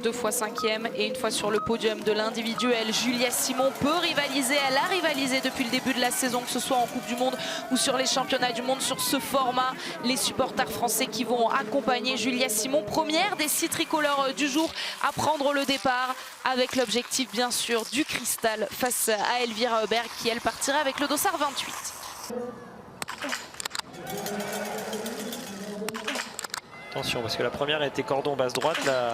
2 fois 5e et une fois sur le podium de l'individuel. Julia Simon peut rivaliser, elle a rivalisé depuis le début de la saison, que ce soit en Coupe du Monde ou sur les championnats du monde, sur ce format. Les supporters français qui vont accompagner Julia Simon, première des 6 tricolores du jour à prendre le départ, avec l'objectif bien sûr du cristal face à Elvira Heuberg qui elle partira avec le dossard 28. Attention parce que la première était cordon basse droite, la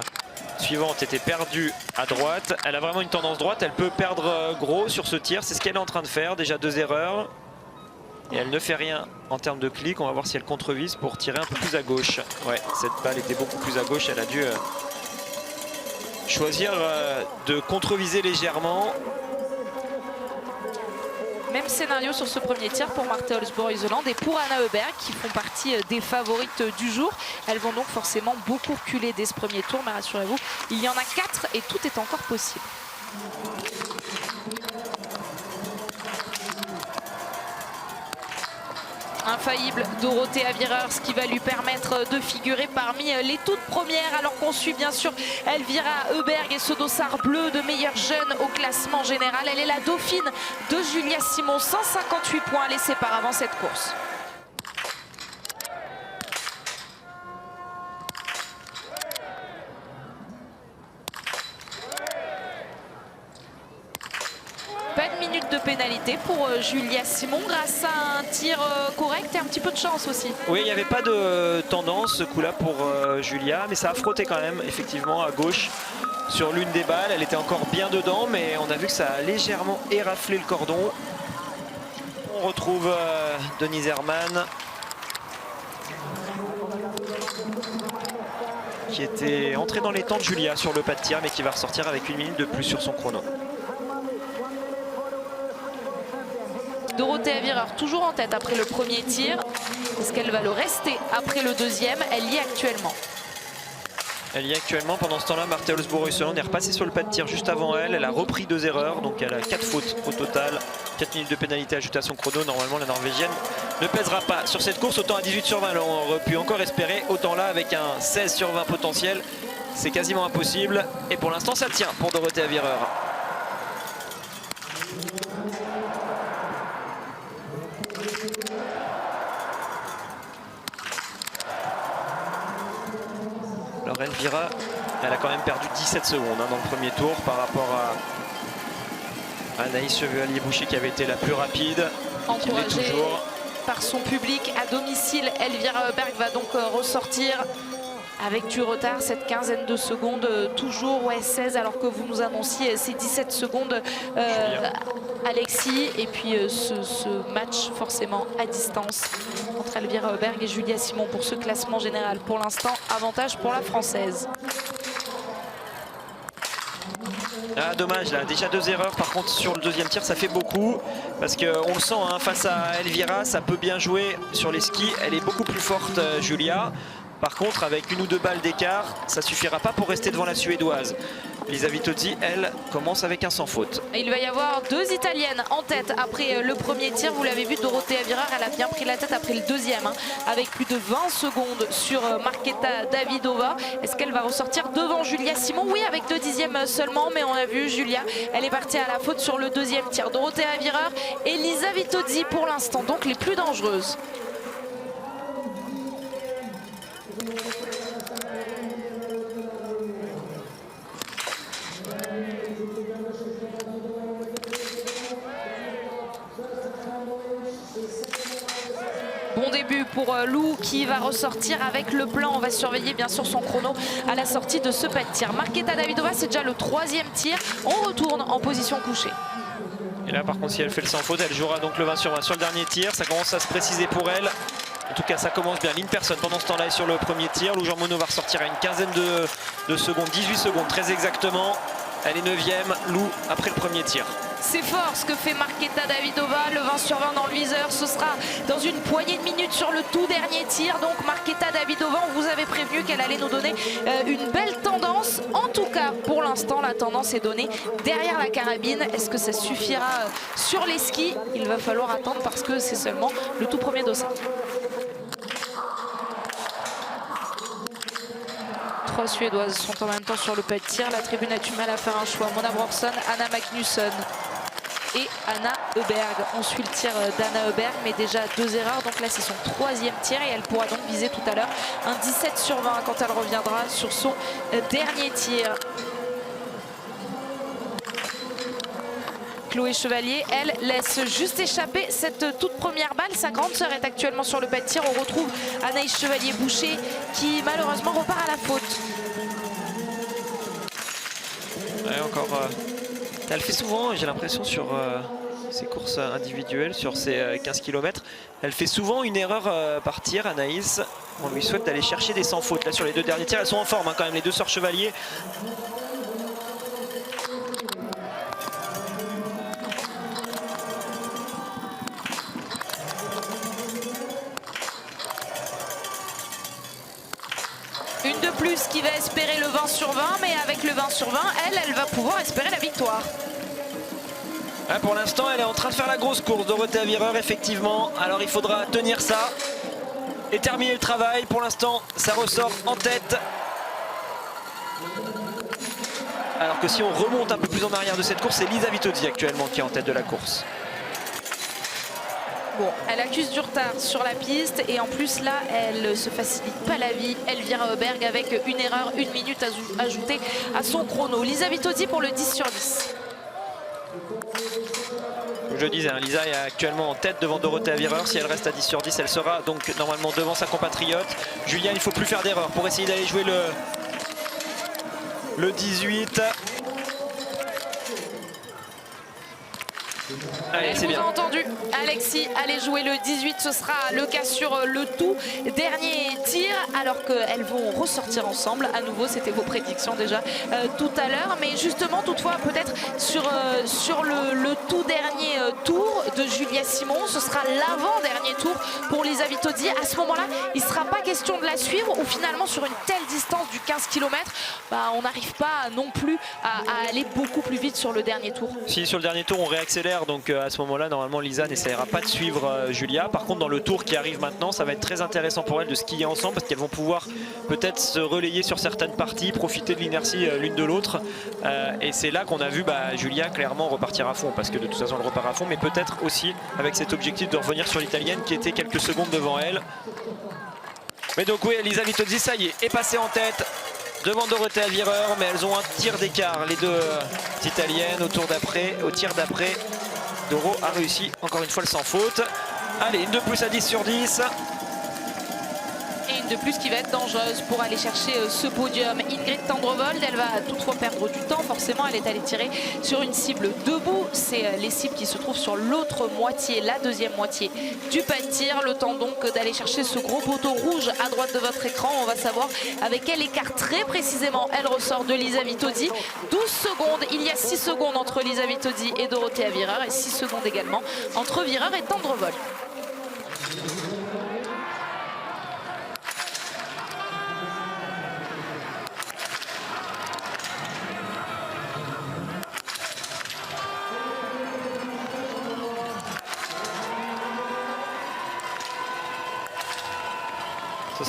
suivante était perdue à droite. Elle a vraiment une tendance droite, elle peut perdre gros sur ce tir, c'est ce qu'elle est en train de faire, déjà 2 erreurs. Et elle ne fait rien en termes de clic, on va voir si elle contrevise pour tirer un peu plus à gauche. Ouais, cette balle était beaucoup plus à gauche, elle a dû choisir de contreviser légèrement. Même scénario sur ce premier tir pour Marthe Olsborg-Iseland et pour Anna Heuberg qui font partie des favorites du jour. Elles vont donc forcément beaucoup reculer dès ce premier tour, mais rassurez-vous, il y en a 4 et tout est encore possible. Infaillible Dorothea Wierers qui va lui permettre de figurer parmi les toutes premières, alors qu'on suit bien sûr Elvira Heuberg et ce dossard bleu de meilleure jeune au classement général. Elle est la dauphine de Julia Simon, 158 points les séparent avant cette course. Pas de minute de pénalité pour Julia Simon grâce à un tir correct et un petit peu de chance aussi. Oui, il n'y avait pas de tendance ce coup-là pour Julia, mais ça a frotté quand même, effectivement, à gauche sur l'une des balles. Elle était encore bien dedans, mais on a vu que ça a légèrement éraflé le cordon. On retrouve Denise Herrmann, qui était entrée dans les temps de Julia sur le pas de tir, mais qui va ressortir avec 1 minute de plus sur son chrono. Dorothea Wierers toujours en tête après le premier tir. Est-ce qu'elle va le rester après le deuxième? Elle y est actuellement. Elle y est actuellement. Pendant ce temps-là, Marthe Olsborg-Iseland est repassée sur le pas de tir juste avant elle. Elle a repris 2 erreurs, donc elle a 4 fautes au total. 4 minutes de pénalité ajoutées à son chrono. Normalement, la Norvégienne ne pèsera pas sur cette course. Autant à 18 sur 20, on aurait pu encore espérer. Autant là, avec un 16 sur 20 potentiel, c'est quasiment impossible. Et pour l'instant, ça tient pour Dorothea Wierers. Alors Elvira, elle a quand même perdu 17 secondes dans le premier tour par rapport à Anaïs Chevalier-Boucher qui avait été la plus rapide. Encouragée par son public à domicile, Elvira Heuberg va donc ressortir avec du retard, cette quinzaine de secondes, toujours 16 alors que vous nous annonciez ces 17 secondes Alexis. Et puis ce match forcément à distance entre Elvira Heuberg et Julia Simon pour ce classement général. Pour l'instant, avantage pour la Française. Ah dommage là, déjà 2 erreurs par contre sur le deuxième tir, ça fait beaucoup parce qu'on le sent hein, face à Elvira, ça peut bien jouer sur les skis, elle est beaucoup plus forte Julia. Par contre, avec 1 ou 2 balles d'écart, ça suffira pas pour rester devant la Suédoise. Lisa Vitozzi, elle, commence avec un sans faute. Il va y avoir 2 Italiennes en tête après le premier tir. Vous l'avez vu, Dorothea Wierers, elle a bien pris la tête après le deuxième, hein, avec plus de 20 secondes sur Marketa Davidova. Est-ce qu'elle va ressortir devant Julia Simon? Oui, avec 2 dixièmes seulement, mais on a vu Julia, elle est partie à la faute sur le deuxième tir. Dorothea Wierers et Lisa Vitozzi pour l'instant, donc les plus dangereuses. Bon début pour Lou qui va ressortir avec le plan. On va surveiller bien sûr son chrono à la sortie de ce pas de tir. Marketa Davidova, c'est déjà le 3e tir. On retourne en position couchée. Et là par contre si elle fait le sans faute, elle jouera donc le 20 sur 20 sur le dernier tir. Ça commence à se préciser pour elle. En tout cas ça commence bien. Lynn Persson pendant ce temps-là est sur le premier tir. Lou Jean Monod va ressortir à une quinzaine de secondes, 18 secondes très exactement. Elle est 9e, Lou après le premier tir. C'est fort ce que fait Marketa Davidova, le 20 sur 20 dans le viseur, ce sera dans une poignée de minutes sur le tout dernier tir. Donc Marketa Davidova, on vous avait prévenu qu'elle allait nous donner une belle tendance. En tout cas, pour l'instant, la tendance est donnée derrière la carabine. Est-ce que ça suffira sur les skis? Il va falloir attendre parce que c'est seulement le tout premier dossard. trois Suédoises sont en même temps sur le pas de tir. La tribune a du mal à faire un choix. Mona Brorsson, Anna Magnusson et Anna Heuberg. On suit le tir d'Anna Heuberg, mais déjà 2 erreurs. Donc là, c'est son 3e tir et elle pourra donc viser tout à l'heure un 17 sur 20 quand elle reviendra sur son dernier tir. Chloé Chevalier, elle, laisse juste échapper cette toute première balle. Sa grande sœur est actuellement sur le pas de tir. On retrouve Anaïs Chevalier-Boucher qui malheureusement repart à la faute. Ouais, encore, elle fait souvent, j'ai l'impression, sur ses courses individuelles, sur ses 15 km, elle fait souvent une erreur par tir, Anaïs. On lui souhaite d'aller chercher des sans fautes. Là, sur les 2 derniers tirs, elles sont en forme hein, quand même, les 2 sœurs Chevalier. Une de plus qui va espérer le 20 sur 20, mais avec le 20 sur 20, elle va pouvoir espérer la victoire. Ah, pour l'instant, elle est en train de faire la grosse course, Dorothée Avireur, effectivement. Alors il faudra tenir ça et terminer le travail. Pour l'instant, ça ressort en tête. Alors que si on remonte un peu plus en arrière de cette course, c'est Lisa Vitozzi actuellement qui est en tête de la course. Bon, elle accuse du retard sur la piste et en plus là, elle se facilite pas la vie. Elvira Heuberg avec une erreur, 1 minute ajoutée à son chrono. Lisa Vitozzi pour le 10 sur 10. Comme je disais, hein, Lisa est actuellement en tête devant Dorothée Avireur. Si elle reste à 10 sur 10, elle sera donc normalement devant sa compatriote. Juliane, il ne faut plus faire d'erreur pour essayer d'aller jouer le 18. Allez, c'est bien. Vous avez entendu, Alexis, allez jouer le 18, ce sera le cas sur le tout dernier tir, alors qu'elles vont ressortir ensemble. À nouveau, c'était vos prédictions déjà tout à l'heure, mais justement, toutefois, peut-être sur le tout dernier tour de Julia Simon, ce sera l'avant-dernier tour pour Lisa Vitozzi. À ce moment-là, il ne sera pas question de la suivre, ou finalement, sur une telle distance du 15 km, on n'arrive pas non plus à aller beaucoup plus vite sur le dernier tour. Si sur le dernier tour, on réaccélère, donc à ce moment-là, normalement, Lisa n'essaiera pas de suivre Julia. Par contre, dans le tour qui arrive maintenant, ça va être très intéressant pour elles de skier ensemble parce qu'elles vont pouvoir peut-être se relayer sur certaines parties, profiter de l'inertie l'une de l'autre. Et c'est là qu'on a vu Julia clairement repartir à fond parce que de toute façon, elle repart à fond, mais peut-être aussi avec cet objectif de revenir sur l'italienne qui était quelques secondes devant elle. Mais donc oui, Lisa Vitozzi, ça y est passée en tête devant Dorothée Avireur, mais elles ont un tir d'écart, les deux italiennes au tir d'après. Doro a réussi encore une fois le sans faute. Allez, une de plus à 10 sur 10. Et une de plus qui va être dangereuse pour aller chercher ce podium. Ingrid Tendrevold, elle va toutefois perdre du temps. Forcément, elle est allée tirer sur une cible debout. C'est les cibles qui se trouvent sur l'autre moitié, la deuxième moitié du pas de tir. Le temps donc d'aller chercher ce gros poteau rouge à droite de votre écran. On va savoir avec quel écart très précisément elle ressort de Lisa Vitozzi. 12 secondes, il y a 6 secondes entre Lisa Vitozzi et Dorothée Avireur et 6 secondes également entre Vireur et Tendrevold.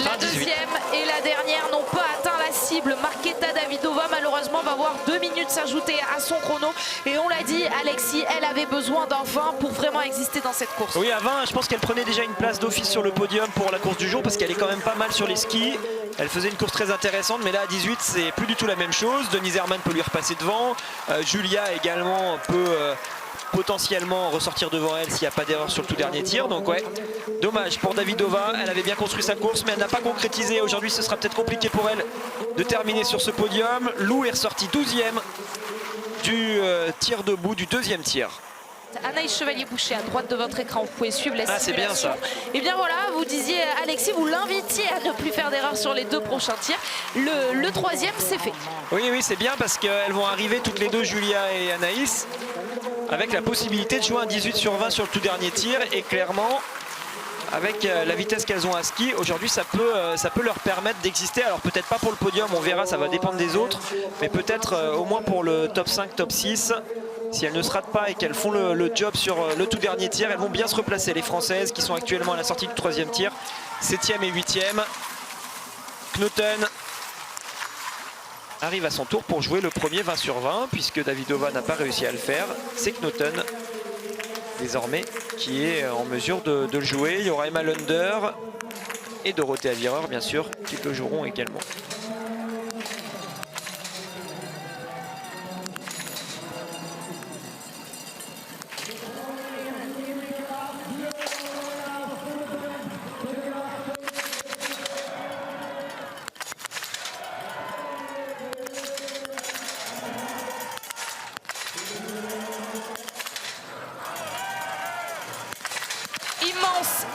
La deuxième et la dernière n'ont pas atteint la cible. Marketa Davidova malheureusement va voir 2 minutes s'ajouter à son chrono. Et on l'a dit, Alexis, elle avait besoin d'un 20 pour vraiment exister dans cette course. Oui, à 20, je pense qu'elle prenait déjà une place d'office sur le podium pour la course du jour parce qu'elle est quand même pas mal sur les skis. Elle faisait une course très intéressante, mais là à 18, c'est plus du tout la même chose. Denise Herrmann peut lui repasser devant. Julia également peut potentiellement ressortir devant elle s'il n'y a pas d'erreur sur le tout dernier tir. Donc ouais, dommage pour Davidova, elle avait bien construit sa course mais elle n'a pas concrétisé. Aujourd'hui ce sera peut-être compliqué pour elle de terminer sur ce podium. Lou est ressortie 12e du tir debout, du deuxième tir. Anaïs Chevalier-Boucher à droite de votre écran, vous pouvez suivre la simulation. C'est bien ça. Et bien voilà, vous disiez Alexis, vous l'invitiez à ne plus faire d'erreur sur les 2 prochains tirs. Le troisième, c'est fait. Oui, c'est bien parce qu'elles vont arriver toutes les deux, Julia et Anaïs, avec la possibilité de jouer un 18 sur 20 sur le tout dernier tir. Et clairement, avec la vitesse qu'elles ont à ski, aujourd'hui ça peut leur permettre d'exister. Alors peut-être pas pour le podium, on verra, ça va dépendre des autres. Mais peut-être au moins pour le top 5, top 6. Si elles ne se ratent pas et qu'elles font le job sur le tout dernier tir, elles vont bien se replacer. Les Françaises qui sont actuellement à la sortie du 3e tir, 7e et 8e. Knoten arrive à son tour pour jouer le premier 20 sur 20, puisque Davidova n'a pas réussi à le faire. C'est Knoten, désormais, qui est en mesure de le jouer. Il y aura Emma Lunder et Dorothea Virer, bien sûr, qui le joueront également.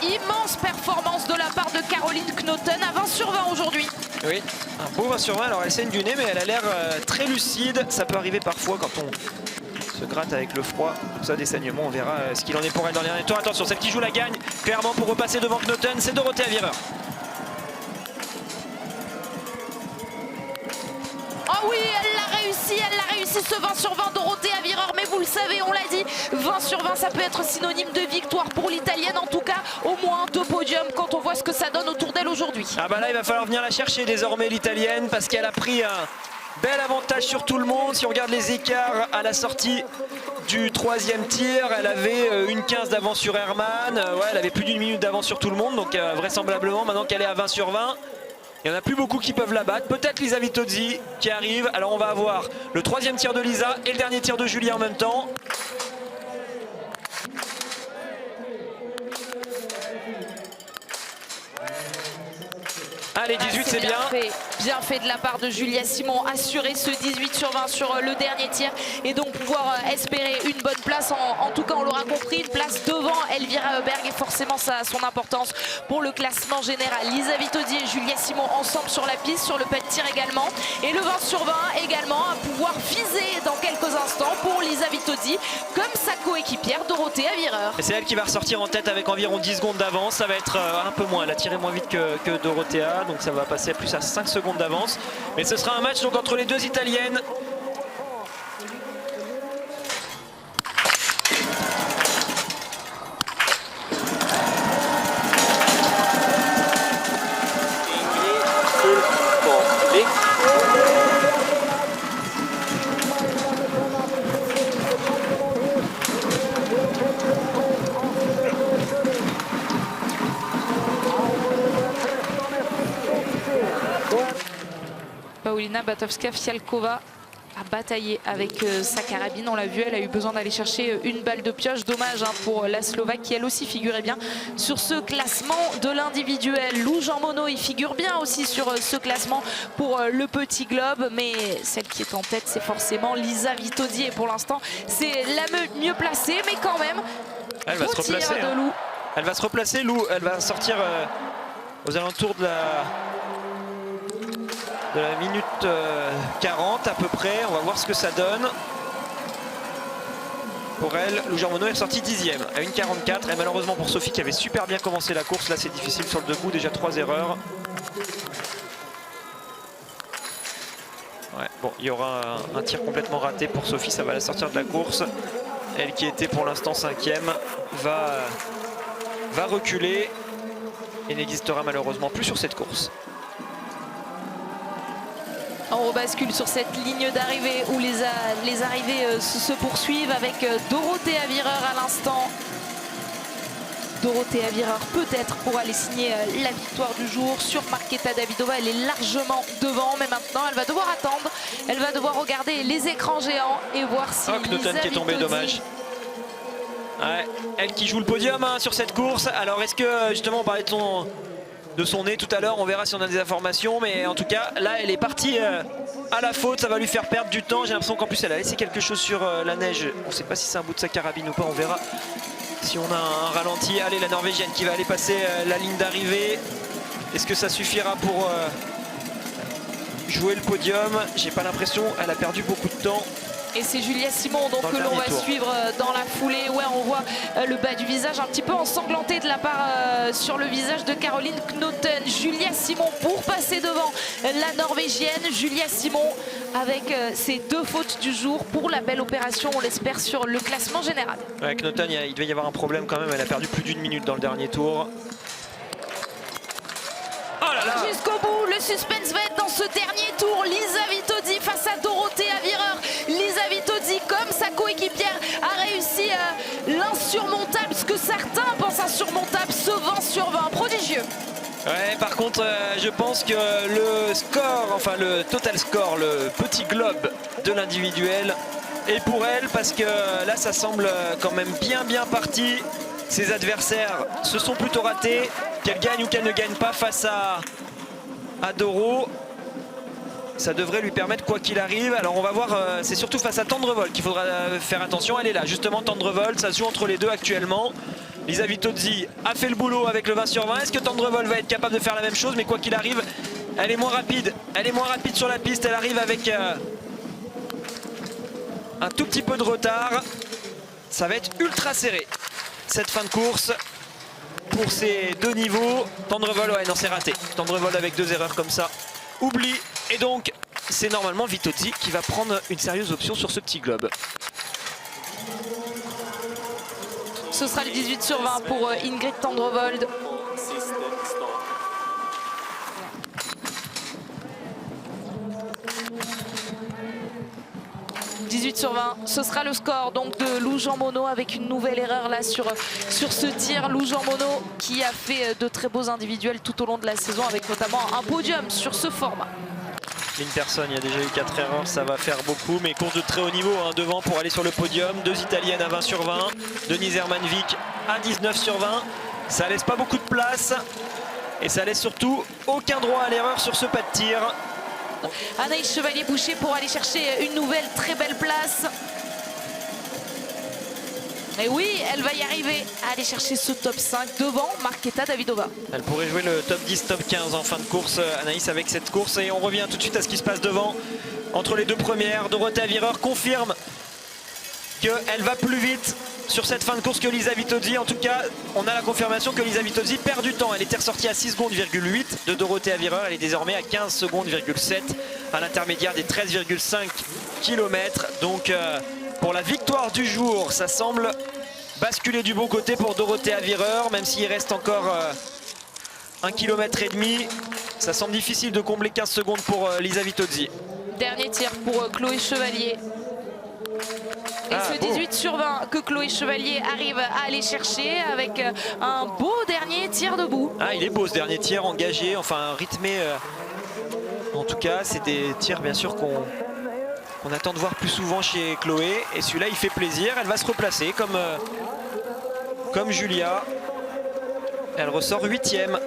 Immense performance de la part de Caroline Knoten à 20 sur 20 aujourd'hui. Oui, un beau 20 sur 20. Alors elle saigne du nez, mais elle a l'air très lucide. Ça peut arriver parfois quand on se gratte avec le froid. Tout ça, des saignements, on verra ce qu'il en est pour elle dans les derniers tours. Attention, celle qui joue la gagne, clairement pour repasser devant Knoten, c'est Dorothea Virer. Oh oui, elle l'a réussi ce 20 sur 20 Dorothea Virer, mais vous le savez, on l'a dit, 20 sur 20 ça peut être synonyme de victoire pour l'italienne, en tout cas au moins 2 podiums quand on voit ce que ça donne autour d'elle aujourd'hui. Ah bah là il va falloir venir la chercher désormais l'italienne, parce qu'elle a pris un bel avantage sur tout le monde. Si on regarde les écarts à la sortie du 3e tir, elle avait une 15 d'avance sur Herman, ouais, elle avait plus d'une minute d'avance sur tout le monde, donc vraisemblablement maintenant qu'elle est à 20 sur 20, il n'y en a plus beaucoup qui peuvent la battre. Peut-être Lisa Vitozzi qui arrive. Alors on va avoir le 3e tir de Lisa et le dernier tir de Julie en même temps. Allez, 18 c'est bien. Bien fait de la part de Julia Simon, assurer ce 18 sur 20 sur le dernier tir et donc pouvoir espérer une bonne place, en tout cas on l'aura compris, une place devant Elvira Heuberg, et forcément ça a son importance pour le classement général. Lisa Vitozzi et Julia Simon ensemble sur la piste, sur le pas de tir également, et le 20 sur 20 également à pouvoir viser dans quelques instants pour Lisa Vitozzi comme sa coéquipière Dorothea Virer. Et c'est elle qui va ressortir en tête avec environ 10 secondes d'avance. Ça va être un peu moins, elle a tiré moins vite que Dorothea, donc ça va passer plus à 5 secondes d'avance. Mais ce sera un match donc entre les deux italiennes. Paulina Batowska-Fialkova a bataillé avec sa carabine, on l'a vu, elle a eu besoin d'aller chercher une balle de pioche. Dommage pour la Slovaque qui elle aussi figurait bien sur ce classement de l'individuel. Lou Jean Monod il figure bien aussi sur ce classement pour le petit globe, mais celle qui est en tête c'est forcément Lisa Vitozzi, et pour l'instant c'est la mieux placée, mais quand même elle va se replacer, de Lou. Elle va se replacer, Lou, elle va sortir aux alentours de la minute 40 à peu près. On va voir ce que ça donne. Pour elle, Lou Jean Monod est sortie 10e à 1,44. Et malheureusement pour Sophie qui avait super bien commencé la course, là c'est difficile sur le debout, déjà 3 erreurs. Ouais, bon, il y aura un tir complètement raté pour Sophie, ça va la sortir de la course. Elle qui était pour l'instant 5e va reculer et n'existera malheureusement plus sur cette course. On rebascule sur cette ligne d'arrivée où les arrivées se poursuivent avec Dorothea Virer à l'instant. Dorothea Virer peut-être pour aller signer la victoire du jour sur Marketa Davidova. Elle est largement devant, mais maintenant elle va devoir attendre. Elle va devoir regarder les écrans géants et voir si Knoten qui est tombé, dommage. Ouais, elle qui joue le podium sur cette course. Alors est-ce que justement on parlait de son nez tout à l'heure, on verra si on a des informations, mais en tout cas là elle est partie à la faute, ça va lui faire perdre du temps. J'ai l'impression qu'en plus elle a laissé quelque chose sur la neige, on ne sait pas si c'est un bout de sa carabine ou pas, on verra si on a un ralenti. Allez, la Norvégienne qui va aller passer la ligne d'arrivée, est-ce que ça suffira pour jouer le podium? J'ai pas l'impression, elle a perdu beaucoup de temps. Et c'est Julia Simon donc que l'on va suivre dans la foulée. Ouais, on voit le bas du visage un petit peu ensanglanté de la part sur le visage de Caroline Knoten. Julia Simon pour passer devant la Norvégienne. Julia Simon avec ses 2 fautes du jour pour la belle opération, on l'espère, sur le classement général. Ouais, Knoten, il devait y avoir un problème quand même. Elle a perdu plus d'1 minute dans le dernier tour. Oh là là! jusqu'au bout. Le suspense va être dans ce dernier tour. Lisa Vitozzi face à Dorothée Avireur. Lisa Vitozzi, comme sa coéquipière, a réussi l'insurmontable, ce que certains pensent insurmontable, ce 20 sur 20. Prodigieux. Ouais, par contre, je pense que le score, enfin le total score, le petit globe de l'individuel est pour elle, parce que là, ça semble quand même bien parti. Ses adversaires se sont plutôt ratés. Qu'elle gagne ou qu'elle ne gagne pas face à Doro, ça devrait lui permettre quoi qu'il arrive. Alors on va voir, c'est surtout face à Tendrevol qu'il faudra faire attention. Elle est là, justement, Tendrevol, ça se joue entre les deux actuellement. Lisa Vitozzi a fait le boulot avec le 20 sur 20. Est-ce que Tendrevol va être capable de faire la même chose? Mais quoi qu'il arrive, elle est moins rapide. Elle est moins rapide sur la piste. Elle arrive avec un tout petit peu de retard. Ça va être ultra serré, cette fin de course, pour ces deux niveaux. Tendrevol, ouais, non, c'est raté. Tendrevol avec 2 erreurs comme ça, oublie. Et donc, c'est normalement Vitozzi qui va prendre une sérieuse option sur ce petit globe. Ce sera le 18 sur 20 pour Ingrid Tendrevold. « 18 sur 20, ce sera le score donc de Lou Jean Monod avec une nouvelle erreur là sur ce tir. Lou Jean Monod qui a fait de très beaux individuels tout au long de la saison, avec notamment un podium sur ce format. Linterson, il y a déjà eu 4 erreurs, ça va faire beaucoup, mais course de très haut niveau, hein, devant pour aller sur le podium. 2 Italiennes à 20 sur 20, Denise Hermanvik à 19 sur 20. Ça laisse pas beaucoup de place et ça laisse surtout aucun droit à l'erreur sur ce pas de tir. Anaïs Chevalier-Boucher pour aller chercher une nouvelle très belle place. Et oui, elle va y arriver à aller chercher ce top 5 devant Marketa Davidova. Elle pourrait jouer le top 10, top 15 en fin de course, Anaïs, avec cette course. Et on revient tout de suite à ce qui se passe devant. Entre les deux premières, Dorothée Avireur confirme qu'elle va plus vite sur cette fin de course que Lisa Vitozzi. En tout cas, on a la confirmation que Lisa Vitozzi perd du temps. Elle était ressortie à 6 secondes,8 de Dorothée Avireur. Elle est désormais à 15 secondes,7 à l'intermédiaire des 13,5 km. Donc pour la victoire du jour, ça semble basculer du bon côté pour Dorothée Avireur, même s'il reste encore 1,5 km. Ça semble difficile de combler 15 secondes pour Lisa Vitozzi. Dernier tir pour Chloé Chevalier. Et ce 18 sur 20 que Chloé Chevalier arrive à aller chercher avec un beau dernier tir debout. Ah, il est beau ce dernier tir, engagé, enfin rythmé. En tout cas, c'est des tirs bien sûr qu'on attend de voir plus souvent chez Chloé. Et celui-là, il fait plaisir. Elle va se replacer comme Julia. Elle ressort 8e.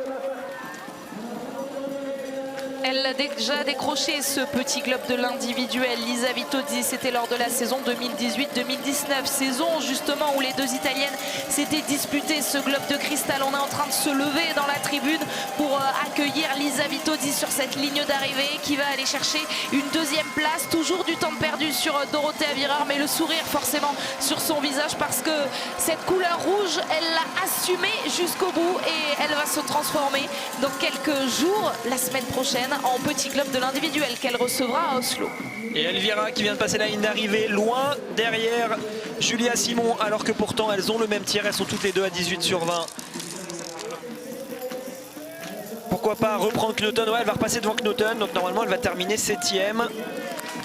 Elle a déjà décroché ce petit globe de l'individuel. Lisa Vitozzi, c'était lors de la saison 2018-2019, saison justement où les deux Italiennes s'étaient disputées ce globe de cristal. On est en train de se lever dans la tribune pour accueillir Lisa Vitozzi sur cette ligne d'arrivée qui va aller chercher une 2e place. Toujours du temps perdu sur Dorothée Avireur, mais le sourire forcément sur son visage parce que cette couleur rouge, elle l'a assumée jusqu'au bout et elle va se transformer dans quelques jours, la semaine prochaine, en petit globe de l'individuel qu'elle recevra à Oslo. Et Elvira qui vient de passer la ligne d'arrivée, loin derrière Julia Simon, alors que pourtant elles ont le même tir, elles sont toutes les deux à 18 sur 20. Pourquoi pas reprendre Knoten? Ouais, elle va repasser devant Knoten, donc normalement elle va terminer 7e,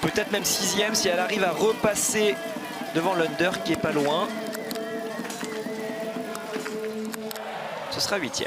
peut-être même 6e si elle arrive à repasser devant l'Under qui est pas loin. Ce sera 8e.